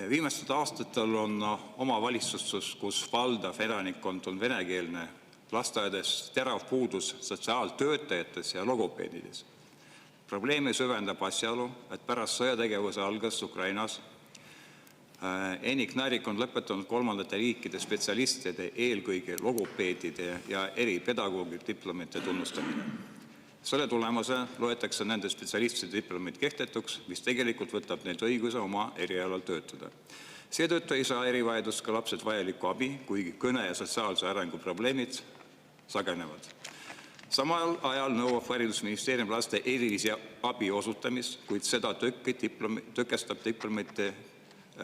Viimastel aastatel on omavalitsustes, kus valdav elanikkond on venekeelne, lasteaedades terav puudus sotsiaaltöötajates ja logopeedides. Probleemi süvendab asjaolu, et pärast sõjategevuse algast Ukrainas enik Narik on lõpetanud kolmandate riikide spetsialistide, eelkõige logopeedide ja eripedagoogide diplomite tunnustamine. Selle tulemusena loetakse nende spetsialistide diplomid kehtetuks, mis tegelikult võtab neilt õiguse oma erialal töötada. Seetõttu ei saa erivajadusega lapsed vajalikku abi, kuigi kõne ja sotsiaalse arengu probleemid sagenevad. Samal ajal nõuab haridusministeerium laste erilise abi osutamist, kuid seda tõkestab diplomite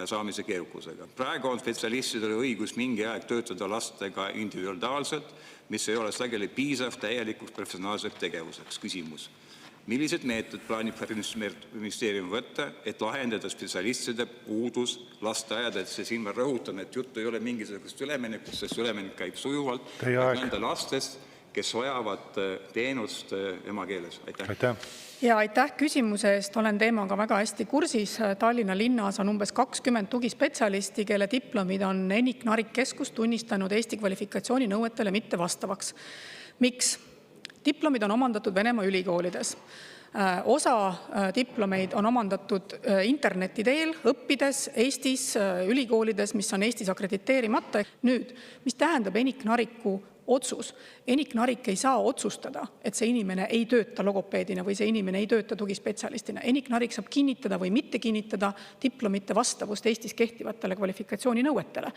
saamise keerukusega. Praegu on spetsialistidel õigus mingi aeg töötada lastega individuaalselt, mis ei ole sageli piisav täielikuks professionaalseks tegevuseks. Küsimus. Millised meetmed plaanib haridusministeerium võtta, et lahendada spetsialistide puudus lasteaedades? Siin ma rõhutan, et juttu ei ole mingisugust üleminekust, sest üleminek käib sujuvalt nende lastest, kes vajavad teenust emakeeles. Aitäh. Ja aitäh küsimuse eest. Olen teemaga väga hästi kursis. Tallinna linnas on umbes 20 tugispetsialisti, kelle diplomid on enik Narik Keskus tunnistanud Eesti kvalifikatsiooninõuetele mitte vastavaks. Miks? Diplomid on omandatud Venemaa ülikoolides. Osa diplomeid on omandatud interneti teel, õppides Eestis ülikoolides, mis on Eestis akrediteerimata. Nüüd, mis tähendab enik Nariku otsus? Enik Narik ei saa otsustada, et see inimene ei tööta logopeedina või see inimene ei tööta tugispetsialistina. Enik Narik saab kinnitada või mitte kinnitada diplomite vastavust Eestis kehtivatele kvalifikatsiooninõuetele.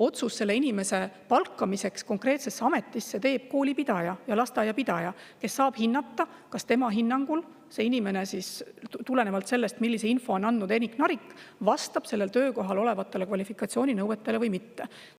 Otsus selle inimese palkamiseks konkreetsesse ametisse teeb koolipidaja ja lasteaiapidaja, kes saab hinnata, kas tema hinnangul see inimene siis tulenevalt sellest, millise info on andnud enik Narik, vastab sellel töökohal olevatele kvalifikatsiooninõuetele või mitte.